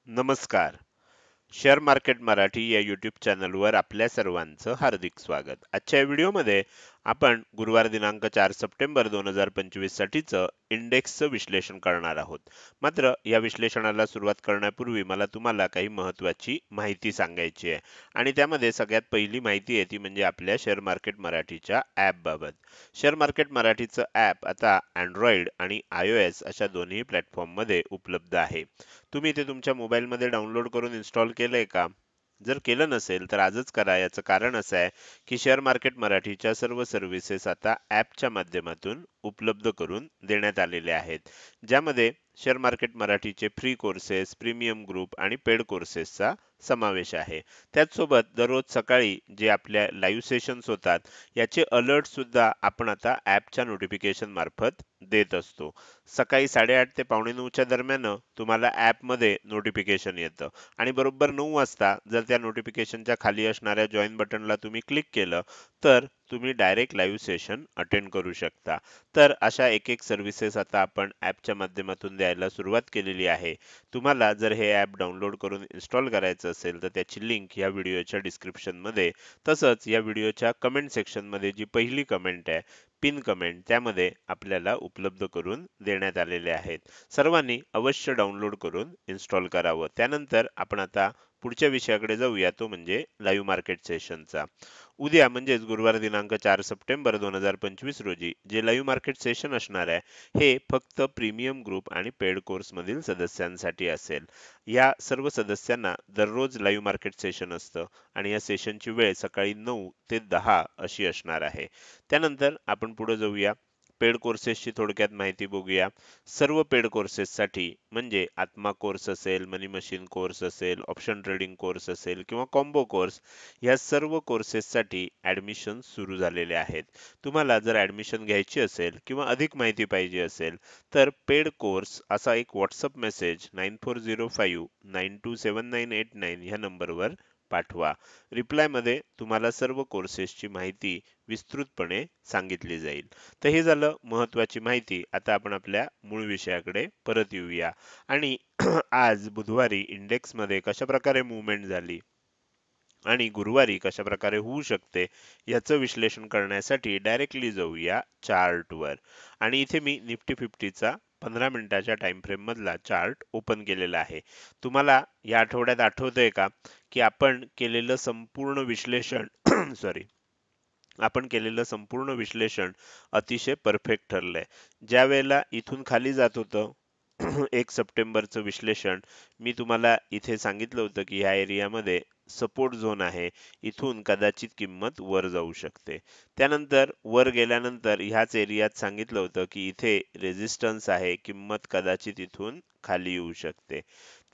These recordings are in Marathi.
नमस्कार. शेअर मार्केट मराठी या यूट्यूब चॅनलवर आपल्या सर्वांचं हार्दिक स्वागत. आजच्या या व्हिडिओमध्ये आपण गुरुवार दिनांक 4 सप्टेंबर 2025 साठीचं इंडेक्सचं विश्लेषण करणार आहोत. मात्र या विश्लेषणाला सुरुवात करण्यापूर्वी मला तुम्हाला काही महत्त्वाची माहिती सांगायची आहे आणि त्यामध्ये सगळ्यात पहिली माहिती आहे ती म्हणजे आपल्या शेअर मार्केट मराठीच्या ॲप बाबत. शेअर मार्केट मराठीचं ॲप आता Android आणि iOS अशा दोन्ही प्लॅटफॉर्ममध्ये उपलब्ध आहे. तुम्ही ते तुमच्या मोबाईलमध्ये डाउनलोड करून इन्स्टॉल केलंय का? जर केलं नसेल तर आजच करा. याचं कारण असं आहे की शेअर मार्केट मराठीच्या सर्व सर्व्हिसेस आता ॲपच्या माध्यमातून उपलब्ध करून देण्यात आलेल्या आहेत. ज्यामध्ये शेअर मार्केट मराठीचे फ्री कोर्सेस, प्रीमियम ग्रुप आणि पेड कोर्सेसचा समावेश आहे. त्याचसोबत दररोज सकाळी जे आपल्या लाईव्ह सेशन्स होतात याचे अलर्ट सुद्धा आपण आता ॲपच्या नोटिफिकेशन मार्फत देत असतो. सकाळी 8:30 ते पावणे 9च्या दरम्यान तुम्हाला ॲपमध्ये नोटिफिकेशन येतं आणि बरोबर 9 वाजता जर त्या नोटिफिकेशनच्या खाली असणाऱ्या जॉइन बटनला तुम्ही क्लिक केलं तर तुम्ही डायरेक्ट लाईव्ह सेशन अटेंड करू शकता. तर अशा एक सर्व्हिसेस आता आपण ॲपच्या माध्यमातून द्यायला सुरुवात केलेली आहे. तुम्हाला जर हे ॲप डाउनलोड करून इन्स्टॉल करायचं असेल तर त्याची लिंक या व्हिडिओच्या डिस्क्रिप्शनमध्ये तसंच या व्हिडिओच्या कमेंट सेक्शनमध्ये जी पहिली कमेंट आहे पिन कमेंट त्यामध्ये आपल्याला उपलब्ध करून देण्यात आलेले आहेत. सर्वांनी अवश्य डाउनलोड करून इन्स्टॉल करावं. त्यानंतर आपण आता पुढच्या विषयाकडे जाऊया तो म्हणजे लाईव्ह मार्केट सेशनचा. उद्या म्हणजेच गुरुवार दिनांक 4 सप्टेंबर 2025 रोजी जे लाईव्ह मार्केट सेशन असणार आहे हे फक्त प्रीमियम ग्रुप आणि पेड कोर्स मधील सदस्यांसाठी असेल. या सर्व सदस्यांना दररोज लाईव्ह मार्केट सेशन असतं आणि या सेशनची वेळ सकाळी 9 ते 10 अशी असणार आहे. त्यानंतर आपण पुढे जाऊया. पेड कोर्सेसची थोडक्यात माहिती बघूया. सर्व पेड कोर्सेससाठी म्हणजे आत्मा कोर्स असेल, मनी मशीन कोर्स असेल, ऑप्शन ट्रेडिंग कोर्स असेल किंवा कॉम्बो कोर्स या सर्व कोर्सेससाठी ॲडमिशन सुरू झालेले आहेत. तुम्हाला जर ॲडमिशन घ्यायची असेल किंवा अधिक माहिती पाहिजे असेल तर पेड कोर्स असा एक व्हॉट्सअप मेसेज 9405927989 ह्या नंबरवर पाठवा. रिप्लायमध्ये तुम्हाला सर्व कोर्सेसची माहिती विस्तृतपणे सांगितली जाईल. तर हे झालं महत्त्वाची माहिती. आता आपण आपल्या मूळ विषयाकडे परत येऊया आणि आज बुधवारी इंडेक्समध्ये कशाप्रकारे मूव्हमेंट झाली आणि गुरुवारी कशाप्रकारे होऊ शकते याचं विश्लेषण करण्यासाठी डायरेक्टली जाऊया चार्टवर. आणि इथे मी निफ्टी 50चा 15 मिनिटाच्या टाइम फ्रेम मधला चार्ट ओपन केलेला आहे. तुम्हाला या आठवड्यात आठवतंय का की आपण केलेलं संपूर्ण विश्लेषण सॉरी आपण केलेलं संपूर्ण विश्लेषण अतिशय परफेक्ट ठरलंय. ज्या वेळेला इथून खाली जात होतं 1 सप्टेंबरचं विश्लेषण मी तुम्हाला इथे सांगितलं होतं की ह्या एरियामध्ये सपोर्ट झोन आहे, इथून कदाचित किंमत वर जाऊ शकते. त्यानंतर वर गेल्यानंतर ह्याच एरियात सांगितलं होतं की इथे रेझिस्टन्स आहे, किंमत कदाचित इथून खाली येऊ शकते.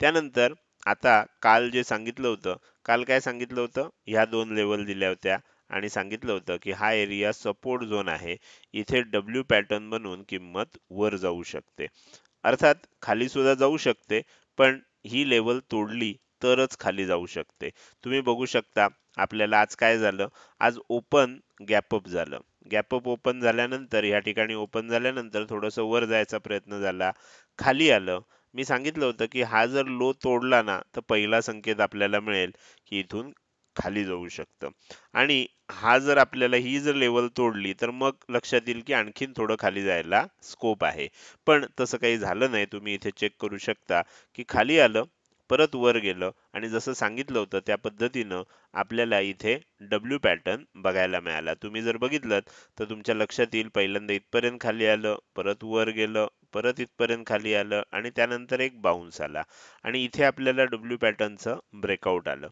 त्यानंतर आता काल जे सांगितलं होतं, काल काय सांगितलं होतं, ह्या दोन लेवल दिल्या होत्या आणि सांगितलं होतं की हा एरिया सपोर्ट झोन आहे, इथे डब्ल्यू पॅटर्न बनून किंमत वर जाऊ शकते. अर्थात खाली सुद्धा जाऊ शकते, पण ही लेवल तोडली तरच खाली जाऊ शकते. तुम्ही बघू शकता आपल्याला आज काय झालं, आज ओपन गॅपअप झालं. गॅपअप ओपन झाल्यानंतर या ठिकाणी ओपन झाल्यानंतर थोडंसं वर जायचा प्रयत्न झाला, खाली आलं. मी सांगितलं होतं की हा जर लो तोडला ना तर पहिला संकेत आपल्याला मिळेल की इथून खाली जाऊ शकतं आणि हा जर आपल्याला ही जर लेवल तोडली तर मग लक्षात येईल की आणखीन थोडं खाली जायला स्कोप आहे. पण तसं काही झालं नाही. तुम्ही इथे चेक करू शकता की खाली आलं, परत वर गेलं आणि जसं सांगितलं होतं त्या पद्धतीनं आपल्याला इथे डब्ल्यू पॅटर्न बघायला मिळाला. तुम्ही जर बघितलं तर तुमच्या लक्षात येईल पहिल्यांदा इथपर्यंत खाली आलं, परत वर गेलं, परत इथपर्यंत खाली आलं आणि त्यानंतर एक बाउन्स आला आणि इथे आपल्याला डब्ल्यू पॅटर्नचं ब्रेकआउट आलं.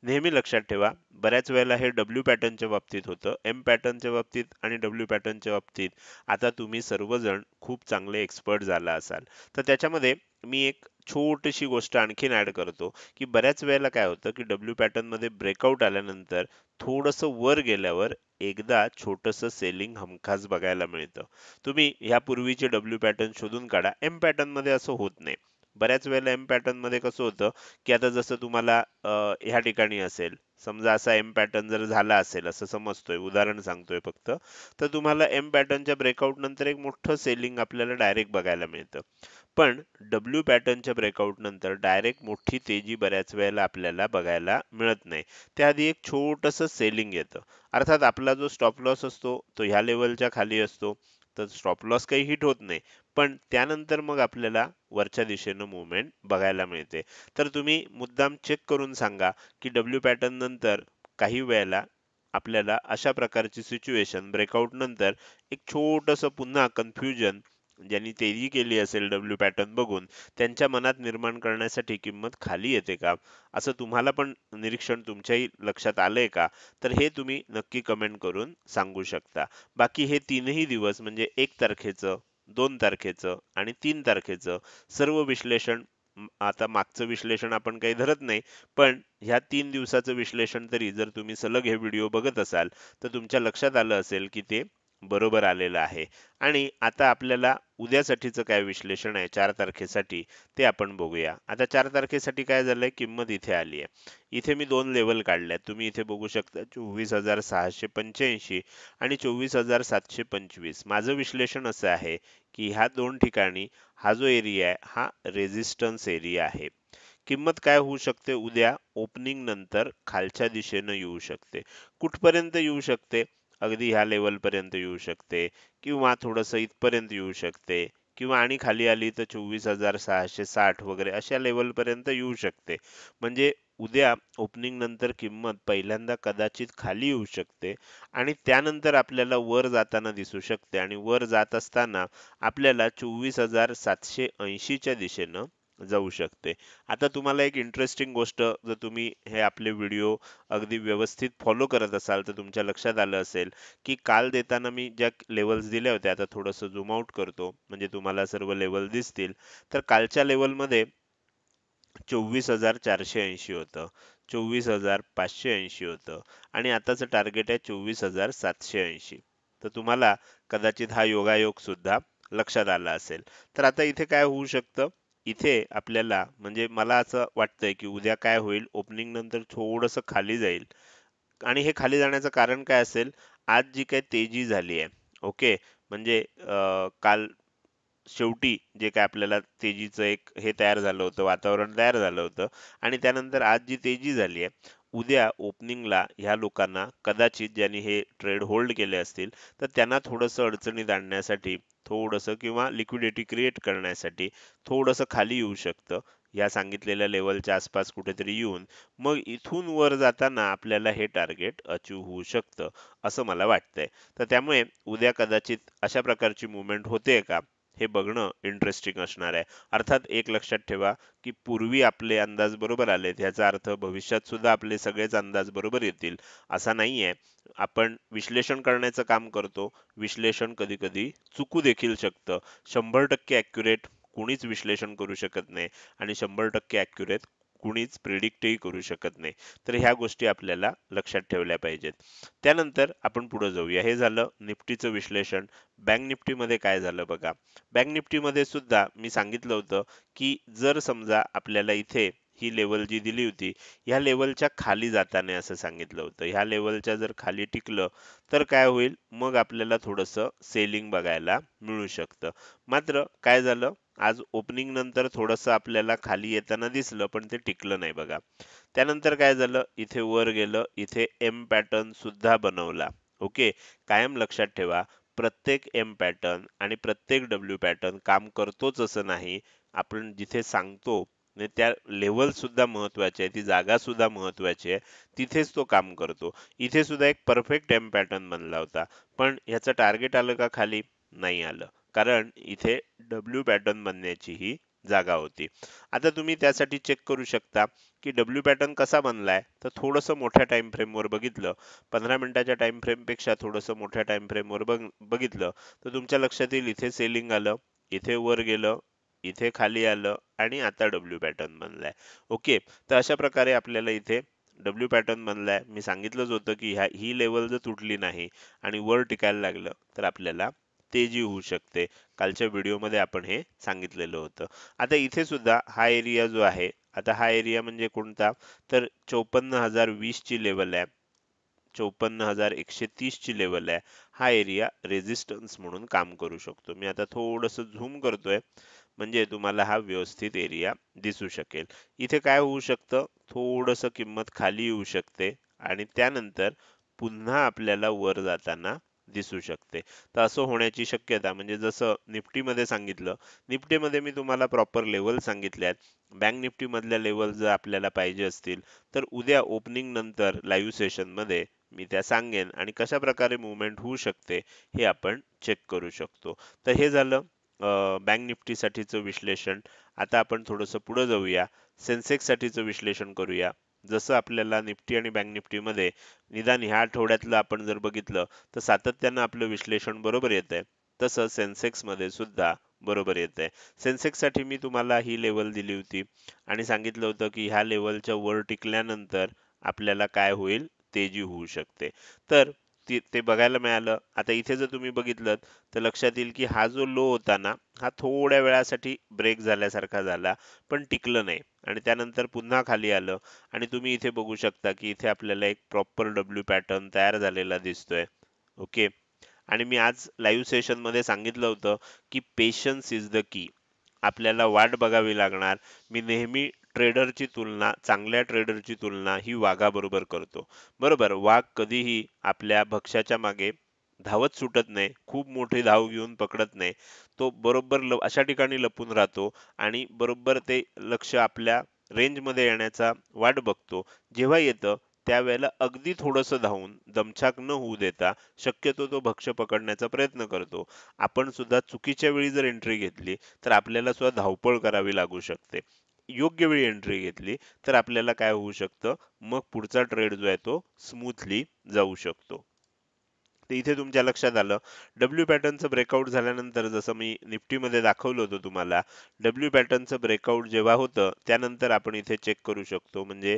नेहमी लक्षात ठेवा, बऱ्याच वेळेला हे डब्ल्यू पॅटर्नच्या बाबतीत होतं, एम पॅटर्नच्या बाबतीत आणि डब्ल्यू पॅटर्नच्या बाबतीत आता तुम्ही सर्वजण खूप चांगले एक्सपर्ट झाला असाल. तर त्याच्यामध्ये मी एक छोटीशी गोष्ट आणखीन ऍड करतो की बऱ्याच वेळेला काय होतं की डब्ल्यू पॅटर्न मध्ये ब्रेकआउट आल्यानंतर थोडंसं वर गेल्यावर एकदा छोटंसं सेलिंग हमखास बघायला मिळतं. तुम्ही ह्यापूर्वीचे डब्ल्यू पॅटर्न शोधून काढा. एम पॅटर्न मध्ये असं होत नाही. बऱ्याच वेळेला एम पॅटर्न मध्ये कसं होतं की आता जसं तुम्हाला ह्या ठिकाणी असेल समजा असा एम पॅटर्न जर झाला असेल असं समजतोय, उदाहरण सांगतोय फक्त, तर तुम्हाला एम पॅटर्नच्या ब्रेकआउट नंतर एक मोठं सेलिंग आपल्याला डायरेक्ट बघायला मिळतं. पण डब्ल्यू पॅटर्नच्या ब्रेकआउट नंतर डायरेक्ट मोठी तेजी बऱ्याच वेळेला आपल्याला बघायला मिळत नाही. त्याआधी एक छोटंसं सेलिंग येतं. अर्थात आपला जो स्टॉप लॉस असतो तो ह्या लेवलच्या खाली असतो, तर स्टॉप लॉस काही हिट होत नाही. पण त्यानंतर मग आपल्याला वरच्या दिशेनं मूव्हमेंट बघायला मिळते. तर तुम्ही मुद्दाम चेक करून सांगा की डब्ल्यू पॅटर्न नंतर काही वेळेला आपल्याला अशा प्रकारची सिच्युएशन ब्रेकआउट नंतर एक छोटंसं पुन्हा कन्फ्युजन, ज्यांनी तेजी केली असेल डब्ल्यू पॅटर्न बघून, त्यांच्या मनात निर्माण करण्यासाठी किंमत खाली येते का, असं तुम्हाला पण निरीक्षण तुमच्याही लक्षात आलंय का? तर हे तुम्ही नक्की कमेंट करून सांगू शकता. बाकी हे तीनही दिवस म्हणजे 1 तारखेचं, 2 तारखेचं आणि 3 तारखेचं सर्व विश्लेषण, आता मागचं विश्लेषण आपण काही धरत नाही, पण ह्या 3 दिवसाचं विश्लेषण तरी जर तुम्ही सलग हे व्हिडिओ बघत असाल, तर तुमच्या लक्षात आलं असेल की ते बरोबर आलेलं आहे. आणि आता आपल्याला उद्यासाठीचं काय विश्लेषण आहे 4 तारखेसाठी, ते आपण बघूया. आता 4 तारखेसाठी काय झालंय, किंमत इथे आली आहे. इथे मी 2 लेवल काढल्यात. तुम्ही इथे बघू शकता 24,685 आणि 24,725. माझं विश्लेषण असं आहे की ह्या 2 ठिकाणी हा जो एरिया आहे हा रेझिस्टन्स एरिया आहे. किंमत काय होऊ शकते उद्या ओपनिंग नंतर खालच्या दिशेनं येऊ शकते. कुठपर्यंत येऊ शकते? अगदी ह्या लेवल पर्यंत येऊ शकते किंवा थोडंसं इथपर्यंत येऊ शकते किंवा आणि खाली आली तर 24,660 वगैरे अशा लेवल पर्यंत येऊ शकते. म्हणजे उद्या ओपनिंग नंतर किंमत पहिल्यांदा कदाचित खाली येऊ शकते आणि त्यानंतर आपल्याला वर जाताना दिसू शकते आणि वर जात असताना आपल्याला 24,780 च्या दिशेनं जाऊ शकते. आता तुम्हाला एक इंटरेस्टिंग गोष्ट, जर तुम्ही हे आपले व्हिडिओ अगदी व्यवस्थित फॉलो करत असाल तर तुमच्या लक्षात आलं असेल की काल देताना मी ज्या लेवल्स दिल्या होत्या, आता थोडंसं झूम आउट करतो म्हणजे तुम्हाला सर्व लेवल दिसतील. तर कालच्या लेवलमध्ये 24,480 होतं, 24,580 होतं आणि आताचं टार्गेट आहे 24,780. तर तुम्हाला कदाचित हा योगायोग सुद्धा लक्षात आला असेल. तर आता इथे काय होऊ शकतं, इथे आपल्याला म्हणजे मला असं वाटतंय की उद्या काय होईल, ओपनिंग नंतर थोडंसं खाली जाईल आणि हे खाली जाण्याचं कारण काय असेल, आज जी काही तेजी झाली आहे, ओके, म्हणजे काल शेवटी जे काय आपल्याला तेजीचं एक हे तयार झालं होतं, वातावरण तयार झालं होतं आणि त्यानंतर आज जी तेजी झाली आहे, उद्या ओपनिंगला ह्या लोकांना कदाचित ज्यांनी हे ट्रेड होल्ड केले असतील, तर त्यांना थोडंसं अडचणीत आणण्यासाठी, थोडंसं किंवा लिक्विडिटी क्रिएट करण्यासाठी थोडंसं खाली येऊ शकतं. या सांगितलेल्या लेवलच्या आसपास कुठेतरी येऊन मग इथून वर जाताना आपल्याला हे टार्गेट अचीव्ह होऊ शकतं, असं मला वाटतंय. तर त्यामुळे उद्या कदाचित अशा प्रकारची मुवमेंट होते का, हे बघणं इंटरेस्टिंग असणार आहे. अर्थात एक लक्षात ठेवा की पूर्वी आपले अंदाज बरोबर आलेत याचा अर्थ भविष्यात सुद्धा आपले सगळेच अंदाज बरोबर येतील असा नाहीये. आपण विश्लेषण करण्याचं काम करतो. विश्लेषण कधी-कधी चुकू देखील शकतं. 100% ॲक्युरेट कुणीच विश्लेषण करू शकत नाही आणि 100% ॲक्युरेट कुणीच प्रिडिक्टही करू शकत नाही. तर ह्या गोष्टी आपल्याला लक्षात ठेवल्या पाहिजेत. त्यानंतर आपण पुढे जाऊया. हे झालं निफ्टीचं विश्लेषण. बँक निफ्टीमध्ये काय झालं बघा. बँक निफ्टीमध्ये सुद्धा मी सांगितलं होतं की जर समजा आपल्याला इथे ही लेवल जी दिली होती, ह्या लेवलच्या खाली जाता नये असं सांगितलं होतं. ह्या लेवलच्या जर खाली टिकलं तर काय होईल, मग आपल्याला थोडंसं सेलिंग बघायला मिळू शकतं. मात्र काय झालं, आज ओपनिंग नंतर थोडंसं आपल्याला खाली येताना दिसलं पण ते टिकलं नाही बघा. त्यानंतर काय झालं, इथे वर गेलं, इथे एम पॅटर्न सुद्धा बनवला. ओके, कायम लक्षात ठेवा प्रत्येक एम पॅटर्न आणि प्रत्येक डब्ल्यू पॅटर्न काम करतोच असं नाही. आपण जिथे सांगतो म्हणजे त्या लेवल सुद्धा महत्वाची आहे, ती जागा सुद्धा महत्वाची आहे, तिथेच तो काम करतो. इथे सुद्धा एक परफेक्ट एम पॅटर्न बनला होता, पण ह्याचं टार्गेट आलं का खाली? नाही आलं, कारण इथे डब्ल्यू पॅटर्न बनण्याची ही जागा होती. आता तुम्ही त्यासाठी चेक करू शकता की डब्ल्यू पॅटर्न कसा बनलाय, तर थोडंसं मोठ्या टाइम फ्रेमवर बघितलं, 15 मिनिटाच्या टाइम फ्रेम पेक्षा थोडंसं मोठ्या टाइम फ्रेमवर बघितलं तर तुमच्या लक्षात येईल इथे सेलिंग आलं, इथे वर गेलं, इथे खाली आलं आणि आता डब्ल्यू पॅटर्न बनलाय. ओके, तर अशा प्रकारे आपल्याला इथे डब्ल्यू पॅटर्न बनलाय. मी सांगितलंच होतं की ही लेवल जर तुटली नाही आणि वर टिकायला लागलं तर आपल्याला तेजी होऊ शकते. कालच्या व्हिडिओमध्ये आपण हे सांगितलेलं होतं. आता इथे सुद्धा हा एरिया जो आहे आता हा एरिया म्हणजे कोणता, तर 54,020 ची लेवल आहे, 54,130 ची लेवल आहे. हा एरिया रेजिस्टन्स म्हणून काम करू शकतो. मी आता थोडंसं झूम करतोय म्हणजे तुम्हाला हा व्यवस्थित एरिया दिसू शकेल. इथे काय होऊ शकतं, थोडंसं किंमत खाली येऊ शकते आणि त्यानंतर पुन्हा आपल्याला वर जाताना दिसू शकते. तर असं होण्याची शक्यता म्हणजे जसं निफ्टीमध्ये सांगितलं, निफ्टीमध्ये मी तुम्हाला प्रॉपर लेवल सांगितल्यात. बँक निफ्टी मधल्या लेवल जर आपल्याला पाहिजे असतील तर उद्या ओपनिंग नंतर लाईव्ह सेशन मध्ये मी त्या सांगेन आणि कशा प्रकारे मुवमेंट होऊ शकते हे आपण चेक करू शकतो. तर हे झालं बँक निफ्टी साठीचं विश्लेषण. आता आपण थोडंसं पुढे जाऊया, सेन्सेक्स साठीचं विश्लेषण करूया. जसं आपल्याला निफ्टी आणि बँक निफ्टीमध्ये निदान ह्या आठवड्यातलं आपण जर बघितलं तर सातत्यानं आपलं विश्लेषण बरोबर येत आहे, तसं सेन्सेक्स मध्ये सुद्धा बरोबर येत आहे. सेन्सेक्स साठी मी तुम्हाला ही लेवल दिली होती आणि सांगितलं होतं की ह्या लेवलच्या वर टिकल्यानंतर आपल्याला काय होईल, तेजी होऊ शकते. तर ते बघायला मिळालं. आता इथे जर तुम्ही बघितलं तर लक्षात येईल की हा जो लो होता ना, हा थोड्या वेळासाठी ब्रेक झाल्यासारखा झाला पण टिकलं नाही आणि त्यानंतर पुन्हा खाली आलं आणि तुम्ही इथे बघू शकता की इथे आपल्याला एक प्रॉपर डब्ल्यू पॅटर्न तयार झालेला दिसतोय. ओके. आणि मी आज लाईव्ह सेशन मध्ये सांगितलं होतं की पेशन्स इज द की. आपल्याला वाट बघावी लागणार. मी नेहमी ट्रेडरची तुलना, चांगल्या ट्रेडरची तुलना ही वाघाबरोबर करतो. बरोबर, वाघ कधीही आपल्या भक्ष्याच्या मागे धावत सुटत नाही, खूप मोठी धाव घेऊन पकडत नाही. तो बरोबर अशा ठिकाणी लपून राहतो आणि बरोबर ते लक्ष आपल्या रेंजमध्ये येण्याचा वाट बघतो. जेव्हा येतं त्यावेळेला अगदी थोडंसं धावून दमछाक न होऊ देता शक्यतो तो भक्ष्य पकडण्याचा प्रयत्न करतो. आपण सुद्धा चुकीच्या वेळी जर एंट्री घेतली तर आपल्याला सुद्धा धावपळ करावी लागू शकते. योग्य वेळी एंट्री घेतली तर आपल्याला काय होऊ शकतं, मग पुढचा ट्रेड जो आहे तो स्मूथली जाऊ शकतो. तर इथे तुमच्या लक्षात आलं, डब्ल्यू पॅटर्नचं ब्रेकआउट झाल्यानंतर जसं मी निफ्टीमध्ये दाखवलं होतं तुम्हाला, डब्ल्यू पॅटर्नचं ब्रेकआउट जेव्हा होतं त्यानंतर आपण इथे चेक करू शकतो. म्हणजे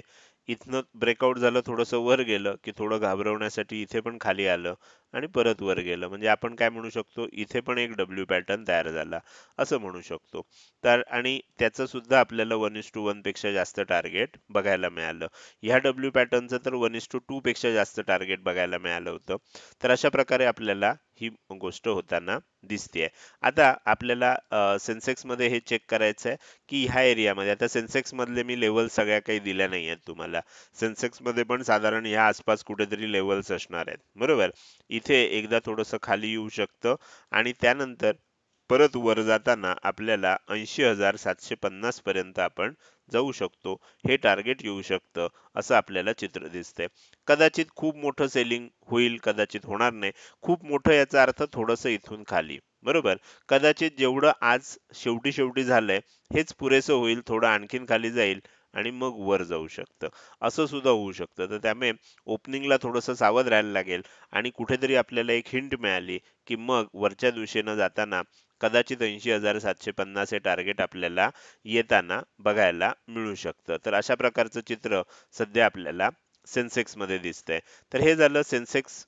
इथनं ब्रेकआउट झालं, थोडंसं वर गेलं की थोडं घाबरवण्यासाठी इथे पण खाली आलं आणि परत वर गेलं. म्हणजे आपण काय म्हणू शकतो, इथे पण एक डब्ल्यू पॅटर्न तयार झाला असं म्हणू शकतो. तर आणि त्याचं सुद्धा आपल्याला 1:1 पेक्षा जास्त टार्गेट बघायला मिळालं. ह्या डब्ल्यू पॅटर्नचं तर 1:2 पेक्षा जास्त टार्गेट बघायला मिळालं होतं. तर अशा प्रकारे आपल्याला ही गोष्ट होताना दिसते. आता आपल्याला सेन्सेक्स मध्ये हे चेक करायचं आहे की ह्या एरियामध्ये, आता सेन्सेक्स मधले मी लेवल सगळ्या काही दिल्या नाही आहेत तुम्हाला. सेन्सेक्स मध्ये पण साधारण ह्या आसपास कुठेतरी लेवल्स असणार आहेत, बरोबर. इथे एकदा थोडंसं खाली येऊ शकतं आणि त्यानंतर परत वर जाताना आपल्याला 80,750 पर्यंत आपण जाऊ शकतो. हे टार्गेट येऊ शकतं असं आपल्याला चित्र दिसतंय. कदाचित खूप मोठं सेलिंग होईल, कदाचित होणार नाही. खूप मोठं याचा अर्थ थोडंसं इथून खाली, बरोबर. कदाचित जेवढं आज शेवटी शेवटी झालंय हेच पुरेसं होईल, थोडं आणखीन खाली जाईल आणि मग वर जाऊ शकतं. असं सुद्धा होऊ शकतं. तर त्यामुळे ओपनिंगला थोडंसं सावध राहायला लागेल आणि कुठेतरी आपल्याला एक हिंट मिळाली की मग वरच्या दिशेनं जाताना कदाचित 80,750 हे टार्गेट आपल्याला येताना बघायला मिळू शकतं. तर अशा प्रकारचं चित्र सध्या आपल्याला सेन्सेक्स मध्ये दिसतंय. तर हे झालं सेन्सेक्स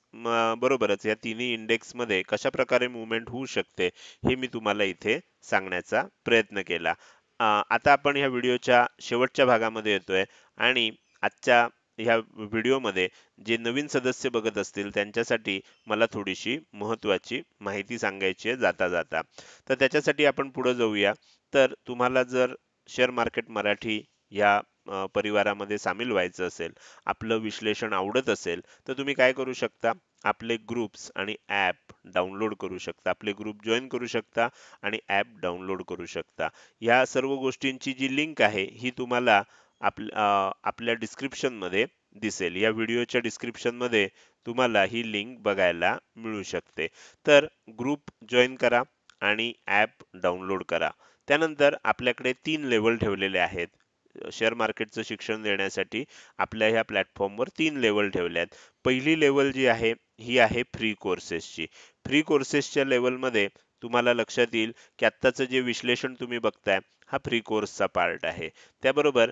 बरोबरच या तिन्ही इंडेक्स मध्ये कशा प्रकारे मुवमेंट होऊ शकते हे मी तुम्हाला इथे सांगण्याचा प्रयत्न केला. आता आपण ह्या व्हिडिओच्या शेवटच्या भागामध्ये येतोय आणि आजच्या ह्या व्हिडिओमध्ये जे नवीन सदस्य बघत असतील त्यांच्यासाठी मला थोडीशी महत्त्वाची माहिती सांगायची आहे जाता जाता. तर त्याच्यासाठी आपण पुढे जाऊया. तर तुम्हाला जर शेअर मार्केट मराठी या परिवारामध्ये सामील व्हायचं असेल, आपलं विश्लेषण आवडत असेल, तर तुम्ही काय करू शकता, आपले ग्रुप्स आणि ॲप डाउनलोड करू शकता. आपले ग्रुप जॉईन करू शकता आणि ॲप डाउनलोड करू शकता. या सर्व गोष्टींची जी लिंक आहे ही तुम्हाला आपल्या डिस्क्रिप्शनमध्ये दिसेल. या व्हिडिओच्या डिस्क्रिप्शनमध्ये तुम्हाला ही लिंक बघायला मिळू शकते. तर ग्रुप जॉईन करा आणि ॲप डाउनलोड करा. त्यानंतर आपल्याकडे 3 लेव्हल ठेवलेले आहेत. शेअर मार्केटचं शिक्षण देण्यासाठी आपल्या ह्या प्लॅटफॉर्मवर 3 लेव्हल ठेवले आहेत. पहिली लेव्हल जी आहे ही आहे फ्री कोर्सेसची. फ्री कोर्सेसच्या लेव्हलमध्ये तुम्हाला लक्षात येईल की आत्ताचं जे विश्लेषण तुम्ही बघताय हा फ्री कोर्सचा पार्ट आहे. त्याबरोबर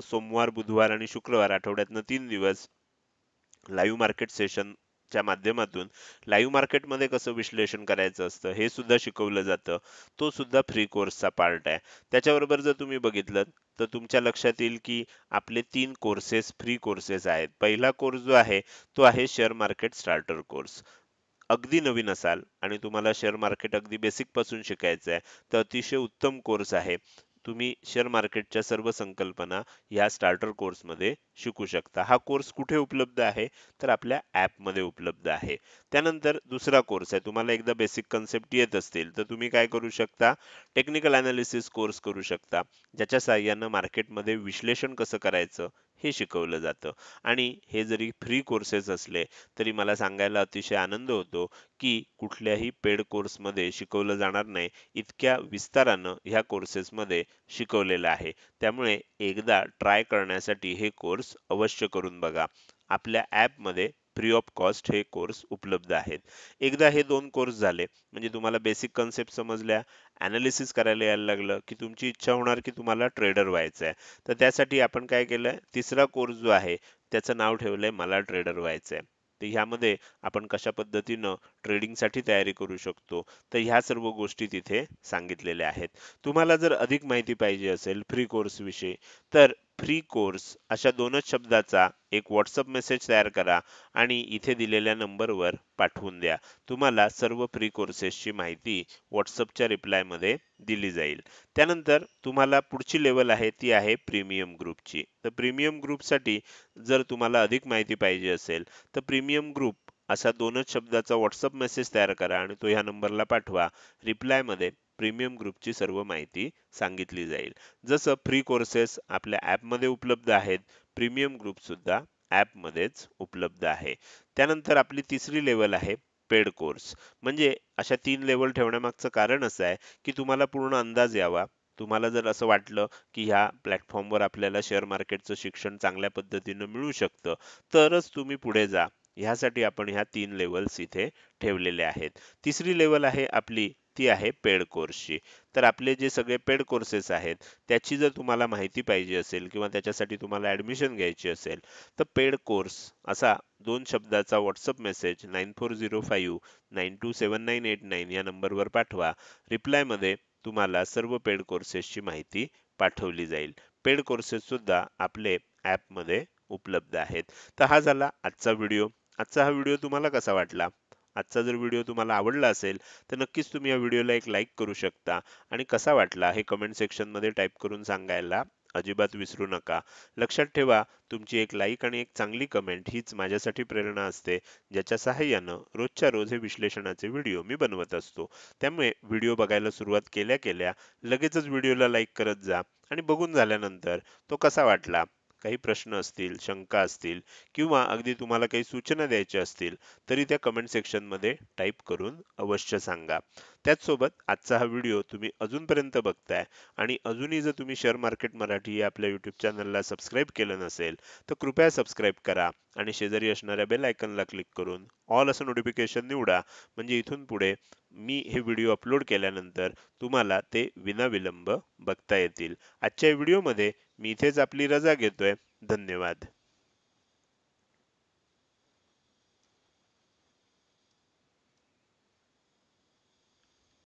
सोमवार, बुधवार आणि शुक्रवार आठवड्यातनं 3 दिवस लाईव्ह मार्केट सेशन च्या माध्यमातून लाईव्ह मार्केटमध्ये कसं विश्लेषण करायचं असतं हे सुद्धा शिकवलं जातं. तो सुद्धा फ्री कोर्सचा पार्ट आहे. त्याच्याबरोबर जर तुम्ही बघितलं तर तुमच्या लक्षात येईल की आपले 3 कोर्सेस फ्री कोर्सेस आहेत. पहिला कोर्स जो आहे तो आहे शेअर मार्केट स्टार्टर कोर्स. अगदी नवीन असाल आणि तुम्हाला शेअर मार्केट अगदी बेसिक पासून शिकायचं आहे, तर अतिशय उत्तम कोर्स आहे. तुम्ही शेअर मार्केटच्या सर्व संकल्पना या स्टार्टर कोर्समध्ये शिकू शकता. हा कोर्स कुठे उपलब्ध आहे? तर आपल्या ॲपमध्ये उपलब्ध आहे. त्यानंतर दुसरा कोर्स आहे. तुम्हाला एकदा बेसिक कन्सेप्ट येत असतील, तर तुम्ही काय करू शकता? टेक्निकल एनालिसिस कोर्स करू शकता. ज्याच्या सहाय्यानं मार्केटमध्ये विश्लेषण कसं करायचं हे शिकवलं जातं. आणि हे जरी फ्री कोर्सेस असले, तरी मला सांगायला अतिशय आनंद होतो की कुठल्याही पेड कोर्समध्ये शिकवलं जाणार नाही इतक्या विस्तारानं ह्या कोर्सेसमध्ये शिकवलेलं आहे. त्यामुळे एकदा ट्राय करण्यासाठी हे कोर्स अवश्य करून बघा. आपल्या ॲपमध्ये फ्री ऑफ कॉस्ट हे कोर्स उपलब्ध आहेत. एकदा हे 2 कोर्स झाले म्हणजे तुम्हाला बेसिक कन्सेप्ट समजल्या, एनालिसिस करायला यायला लागलं की तुमची इच्छा होणार की तुम्हाला ट्रेडर व्हायचं आहे. तर त्यासाठी आपण काय केलंय, तिसरा कोर्स जो आहे त्याचं नाव ठेवलंय मला ट्रेडर व्हायचंय. तर ह्यामध्ये आपण कशा पद्धतीनं ट्रेडिंगसाठी तयारी करू शकतो, तर ह्या सर्व गोष्टी तिथे सांगितलेल्या आहेत. तुम्हाला जर अधिक माहिती पाहिजे असेल फ्री कोर्स विषयी, तर फ्री कोर्स अशा 2च शब्दाचा एक WhatsApp मेसेज तयार करा आणि इथे दिलेल्या नंबरवर पाठवून द्या. तुम्हाला सर्व फ्री कोर्सेसची माहिती WhatsAppच्या रिप्लायमध्ये दिली जाईल. त्यानंतर तुम्हाला पुढची लेवल आहे ती आहे प्रीमियम ग्रुपची. तर प्रीमियम ग्रुपसाठी जर तुम्हाला अधिक माहिती पाहिजे असेल, तर प्रीमियम ग्रुप असा 2च शब्दाचा WhatsApp मेसेज तयार करा आणि तो ह्या नंबरला पाठवा. रिप्लायमध्ये प्रीमियम ग्रुपची सर्व माहिती सांगितली जाईल. जसं फ्री कोर्सेस आपल्या ॲपमध्ये उपलब्ध आहेत, प्रीमियम ग्रुप सुद्धा ॲपमध्येच उपलब्ध आहे. त्यानंतर आपली तिसरी लेवल आहे पेड कोर्स. म्हणजे अशा 3 लेवल ठेवण्यामागचं कारण असं आहे, की तुम्हाला पूर्ण अंदाज यावा. तुम्हाला जर असं वाटलं, की ह्या प्लॅटफॉर्मवर आपल्याला शेअर मार्केटचं शिक्षण चांगल्या पद्धतीनं मिळू शकतं, तरच तुम्ही पुढे जा. ह्यासाठी आपण ह्या 3 लेव्हल्स इथे ठेवलेल्या आहेत. तिसरी लेव्हल आहे आपली ती आहे पेड कोर्सची. तर आपले जे सगळे पेड कोर्सेस आहेत, त्याची जर तुम्हाला माहिती पाहिजे असेल किंवा त्याच्यासाठी तुम्हाला ॲडमिशन घ्यायची असेल, तर पेड कोर्स असा 2 शब्दाचा WhatsApp मेसेज 9405927989 या नंबरवर पाठवा. रिप्लायमध्ये तुम्हाला सर्व पेड कोर्सेसची माहिती पाठवली जाईल. पेड कोर्सेस सुद्धा आपले ॲपमध्ये उपलब्ध आहेत. तर हा झाला आजचा व्हिडिओ. आजचा हा व्हिडिओ तुम्हाला कसा वाटला? आजचा जर व्हिडिओ तुम्हाला आवडला असेल, तर नक्कीच तुम्ही या व्हिडिओला एक लाईक करू शकता आणि कसा वाटला हे कमेंट सेक्शनमध्ये टाईप करून सांगायला अजिबात विसरू नका. लक्षात ठेवा, तुमची एक लाईक आणि एक चांगली कमेंट हीच माझ्यासाठी प्रेरणा असते, ज्याच्या सहाय्यानं रोजच्या रोज हे विश्लेषणाचे व्हिडिओ मी बनवत असतो. त्यामुळे व्हिडिओ बघायला सुरुवात केल्या-केल्या लगेचच व्हिडिओला लाईक करत जा आणि बघून झाल्यानंतर तो कसा वाटला, काही प्रश्न असतील, शंका असतील किंवा अगदी तुम्हाला काही सूचना द्यायच्या असतील, तरी त्या कमेंट सेक्शनमध्ये टाईप करून अवश्य सांगा. त्याचसोबत आजचा हा व्हिडिओ तुम्ही अजूनपर्यंत बघताय आणि अजूनही जर तुम्ही शेअर मार्केट मराठी या आपल्या YouTube चॅनलला सबस्क्राईब केलं नसेल, तर कृपया सबस्क्राईब करा आणि शेजारी असणाऱ्या बेल आयकॉनला क्लिक करून ऑल असं नोटिफिकेशन निवडा. म्हणजे इथून पुढे मी हे व्हिडिओ अपलोड केल्यानंतर तुम्हाला ते विनाविलंब बघता येतील. आजच्या व्हिडिओमध्ये मी इथेच आपली रजा घेतोय. धन्यवाद.